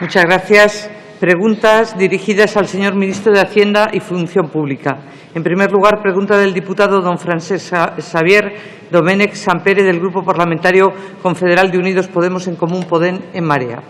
Muchas gracias. Preguntas dirigidas al señor ministro de Hacienda y Función Pública. En primer lugar, pregunta del diputado don Francesc Xavier Domènech Sempere, del Grupo Parlamentario Confederal de Unidos Podemos en Común Podem en Marea.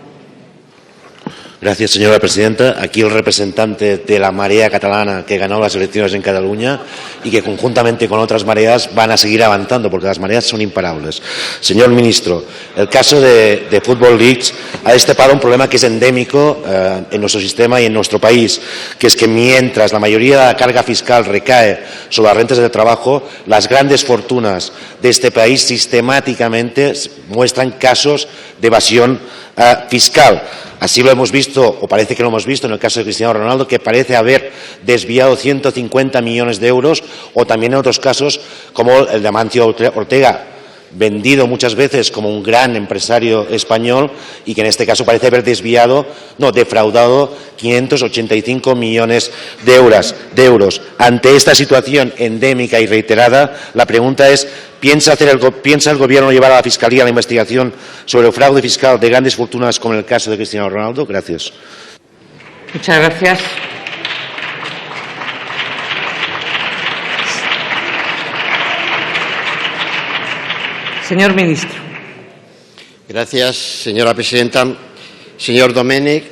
Gracias, señora presidenta. Aquí el representante de la marea catalana que ganó las elecciones en Cataluña y que conjuntamente con otras mareas van a seguir avanzando porque las mareas son imparables. Señor ministro, el caso de Football Leagues ha destapado un problema que es endémico en nuestro sistema y en nuestro país, que es que mientras la mayoría de la carga fiscal recae sobre las rentas del trabajo, las grandes fortunas de este país sistemáticamente muestran casos de evasión fiscal. Así lo hemos visto, o parece que lo hemos visto, en el caso de Cristiano Ronaldo, que parece haber desviado 150 millones de euros, o también en otros casos, como el de Amancio Ortega, vendido muchas veces como un gran empresario español y que en este caso parece haber defraudado 585 millones de euros. Ante esta situación endémica y reiterada, la pregunta es, ¿piensa el Gobierno llevar a la Fiscalía la investigación sobre el fraude fiscal de grandes fortunas como en el caso de Cristiano Ronaldo? Gracias. Muchas gracias. Señor ministro. Gracias, señora presidenta. Señor Domènech,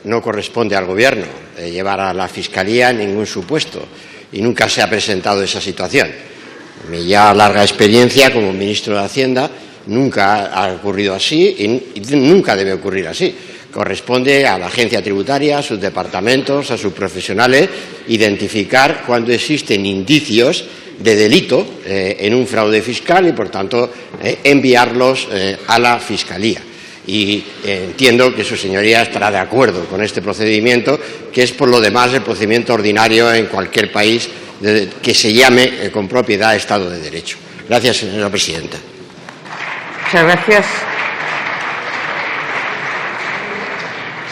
no corresponde al Gobierno llevar a la Fiscalía ningún supuesto y nunca se ha presentado esa situación. Mi ya larga experiencia como ministro de Hacienda nunca ha ocurrido así y nunca debe ocurrir así. Corresponde a la agencia tributaria, a sus departamentos, a sus profesionales, identificar cuando existen indicios de delito en un fraude fiscal y, por tanto, enviarlos a la Fiscalía. Y entiendo que su señoría estará de acuerdo con este procedimiento, que es, por lo demás, el procedimiento ordinario en cualquier país que se llame con propiedad Estado de Derecho. Gracias, señora presidenta. Muchas gracias.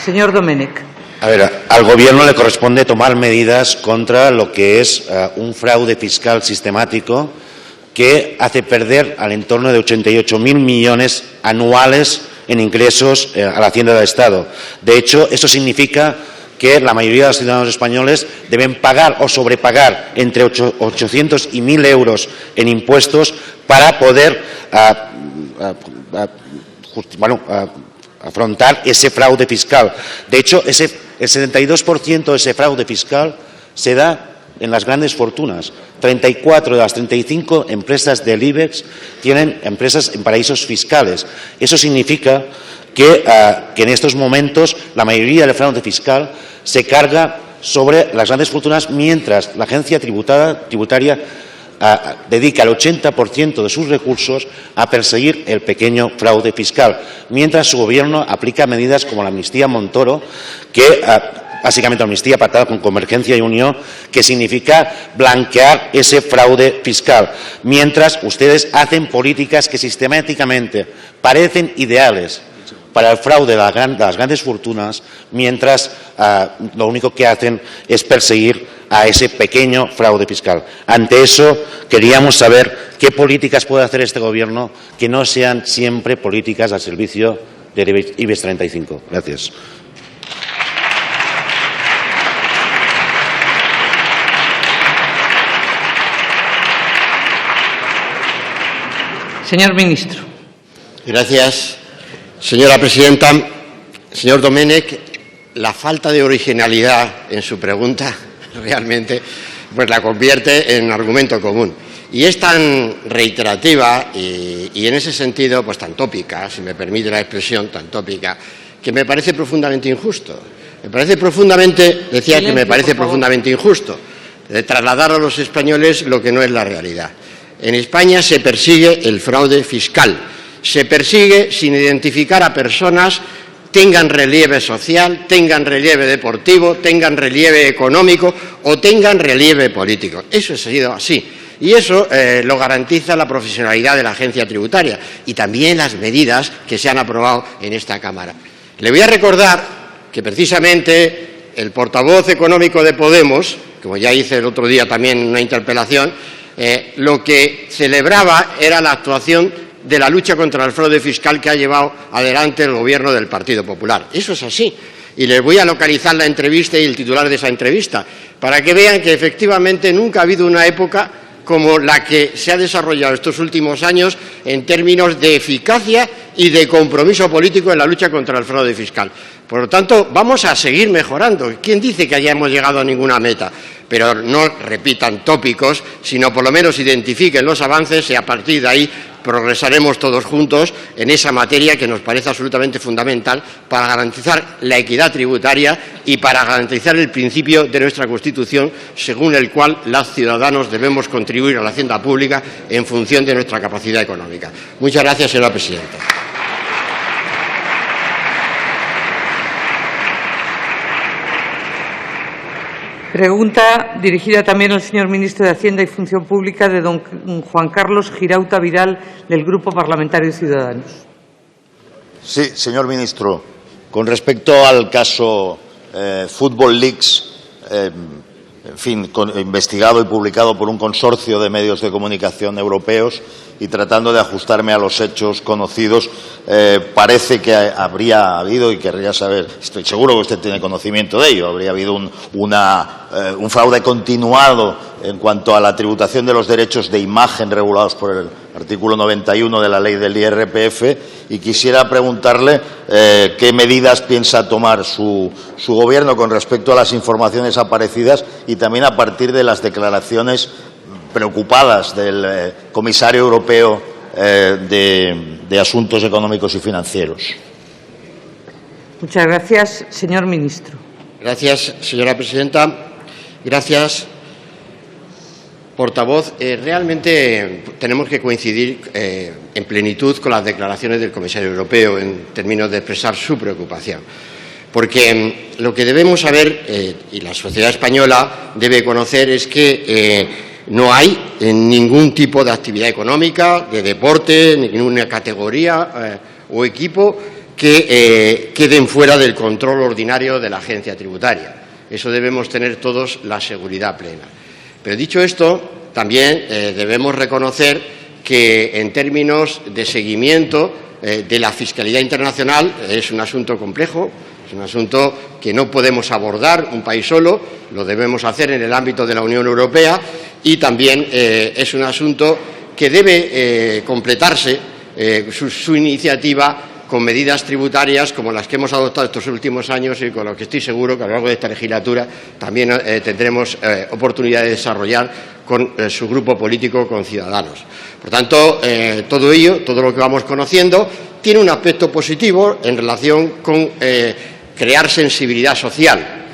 Señor Domènech. A ver, al Gobierno le corresponde tomar medidas contra lo que es un fraude fiscal sistemático que hace perder al entorno de 88.000 millones anuales en ingresos a la Hacienda del Estado. De hecho, eso significa que la mayoría de los ciudadanos españoles deben pagar o sobrepagar entre 800 y 1.000 euros en impuestos para poder afrontar ese fraude fiscal. De hecho, el 72% de ese fraude fiscal se da en las grandes fortunas. 34 de las 35 empresas del IBEX tienen empresas en paraísos fiscales. Eso significa que en estos momentos la mayoría del fraude fiscal se carga sobre las grandes fortunas, mientras la agencia tributaria dedica el 80% de sus recursos a perseguir el pequeño fraude fiscal, mientras su Gobierno aplica medidas como la amnistía Montoro, que básicamente amnistía pactada con Convergencia y Unió, que significa blanquear ese fraude fiscal, mientras ustedes hacen políticas que sistemáticamente parecen ideales para el fraude de las grandes fortunas, mientras lo único que hacen es perseguir a ese pequeño fraude fiscal. Ante eso, queríamos saber qué políticas puede hacer este Gobierno que no sean siempre políticas al servicio del IBEX 35. Gracias. Señor ministro. Gracias, señora presidenta. Señor Domènech, la falta de originalidad en su pregunta realmente pues la convierte en argumento común. Y es tan reiterativa y en ese sentido pues tan tópica, si me permite la expresión, tan tópica, que me parece profundamente injusto. Me parece profundamente injusto de trasladar a los españoles lo que no es la realidad. En España se persigue el fraude fiscal, se persigue sin identificar a personas tengan relieve social, tengan relieve deportivo, tengan relieve económico o tengan relieve político. Eso ha sido así. Y eso lo garantiza la profesionalidad de la agencia tributaria y también las medidas que se han aprobado en esta Cámara. Le voy a recordar que precisamente el portavoz económico de Podemos, como ya hice el otro día también en una interpelación, lo que celebraba era la actuación de la lucha contra el fraude fiscal que ha llevado adelante el Gobierno del Partido Popular. Eso es así. Y les voy a localizar la entrevista y el titular de esa entrevista, para que vean que efectivamente nunca ha habido una época como la que se ha desarrollado estos últimos años en términos de eficacia y de compromiso político en la lucha contra el fraude fiscal. Por lo tanto, vamos a seguir mejorando. ¿Quién dice que hayamos llegado a ninguna meta? Pero no repitan tópicos, sino por lo menos identifiquen los avances y a partir de ahí progresaremos todos juntos en esa materia que nos parece absolutamente fundamental para garantizar la equidad tributaria y para garantizar el principio de nuestra Constitución, según el cual los ciudadanos debemos contribuir a la hacienda pública en función de nuestra capacidad económica. Muchas gracias, señora presidenta. Pregunta dirigida también al señor ministro de Hacienda y Función Pública, de don Juan Carlos Girauta Vidal, del Grupo Parlamentario Ciudadanos. Sí, señor ministro. Con respecto al caso Football Leaks, en fin, investigado y publicado por un consorcio de medios de comunicación europeos, y tratando de ajustarme a los hechos conocidos, parece que habría habido, y querría saber, estoy seguro que usted tiene conocimiento de ello, habría habido un fraude continuado en cuanto a la tributación de los derechos de imagen regulados por el artículo 91 de la ley del IRPF, y quisiera preguntarle qué medidas piensa tomar su Gobierno con respecto a las informaciones aparecidas y también a partir de las declaraciones preocupadas del comisario europeo de Asuntos Económicos y Financieros. Muchas gracias. Señor ministro. Gracias, señora presidenta. Gracias, portavoz. Realmente tenemos que coincidir en plenitud con las declaraciones del comisario europeo en términos de expresar su preocupación. Porque lo que debemos saber, y la sociedad española debe conocer, es que no hay ningún tipo de actividad económica, de deporte, ninguna categoría o equipo que queden fuera del control ordinario de la agencia tributaria. Eso debemos tener todos la seguridad plena. Pero dicho esto, también debemos reconocer que en términos de seguimiento de la fiscalidad internacional es un asunto complejo. Es un asunto que no podemos abordar un país solo, lo debemos hacer en el ámbito de la Unión Europea, y también es un asunto que debe completarse su iniciativa con medidas tributarias como las que hemos adoptado estos últimos años y con lo que estoy seguro que a lo largo de esta legislatura también tendremos oportunidad de desarrollar con su grupo político, con Ciudadanos. Por tanto, todo ello, todo lo que vamos conociendo, tiene un aspecto positivo en relación con crear sensibilidad social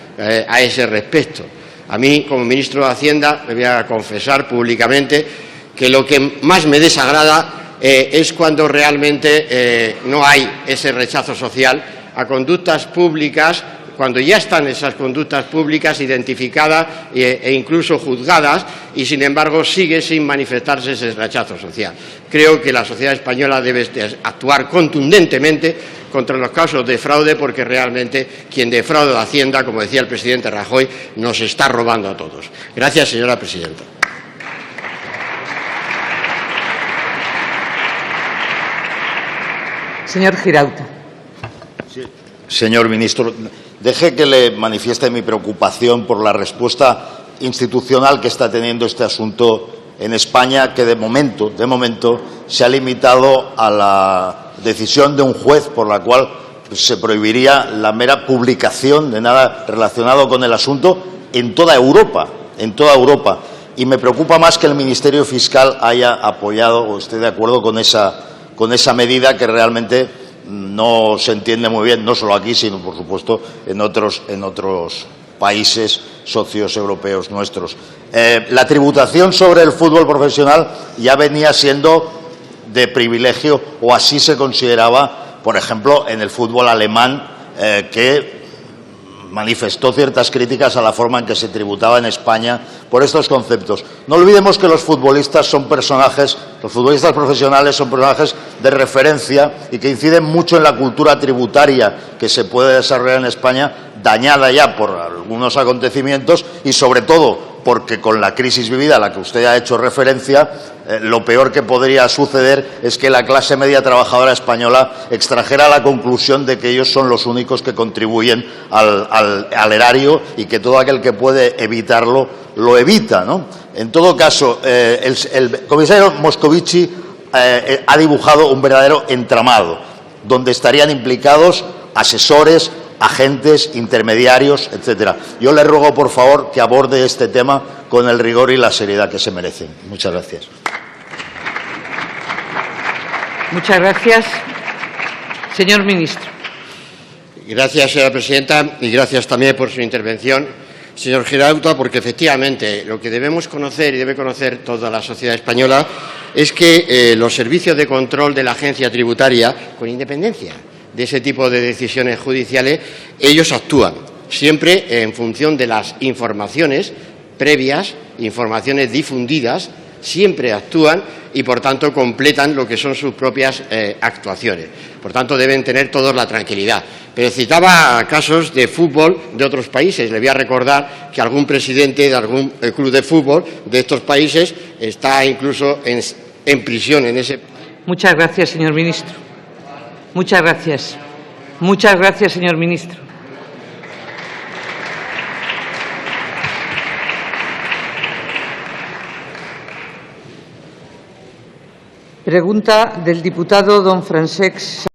a ese respecto. A mí, como ministro de Hacienda, me voy a confesar públicamente que lo que más me desagrada es cuando realmente no hay ese rechazo social a conductas públicas, cuando ya están esas conductas públicas identificadas e incluso juzgadas, y sin embargo sigue sin manifestarse ese rechazo social. Creo que la sociedad española debe actuar contundentemente contra los casos de fraude, porque realmente quien defrauda a Hacienda, como decía el presidente Rajoy, nos está robando a todos. Gracias, señora presidenta. Señor Girauta. Sí. Señor ministro, deje que le manifieste mi preocupación por la respuesta institucional que está teniendo este asunto en España, que de momento se ha limitado a la decisión de un juez por la cual se prohibiría la mera publicación de nada relacionado con el asunto en toda Europa, Y me preocupa más que el Ministerio Fiscal haya apoyado o esté de acuerdo con esa medida, que realmente no se entiende muy bien, no solo aquí, sino, por supuesto, en otros países socios europeos nuestros. La tributación sobre el fútbol profesional ya venía siendo de privilegio, o así se consideraba, por ejemplo, en el fútbol alemán, que manifestó ciertas críticas a la forma en que se tributaba en España por estos conceptos. No olvidemos que los futbolistas profesionales son personajes de referencia y que inciden mucho en la cultura tributaria que se puede desarrollar en España, dañada ya por algunos acontecimientos y, sobre todo, porque con la crisis vivida a la que usted ha hecho referencia, lo peor que podría suceder es que la clase media trabajadora española extrajera la conclusión de que ellos son los únicos que contribuyen al erario y que todo aquel que puede evitarlo lo evita, ¿no? En todo caso, el comisario Moscovici ha dibujado un verdadero entramado donde estarían implicados asesores, agentes, intermediarios, etcétera. Yo le ruego, por favor, que aborde este tema con el rigor y la seriedad que se merecen. Muchas gracias. Muchas gracias. Señor ministro. Gracias, señora presidenta, y gracias también por su intervención, señor Girauta, porque efectivamente lo que debemos conocer y debe conocer toda la sociedad española es que los servicios de control de la agencia tributaria, con independencia de ese tipo de decisiones judiciales, ellos actúan siempre en función de las informaciones previas, informaciones difundidas, siempre actúan y, por tanto, completan lo que son sus propias actuaciones. Por tanto, deben tener todos la tranquilidad. Pero citaba casos de fútbol de otros países. Le voy a recordar que algún presidente de algún club de fútbol de estos países está incluso en prisión en ese. Muchas gracias, señor ministro. Muchas gracias. Muchas gracias, señor ministro. Pregunta del diputado don Francesc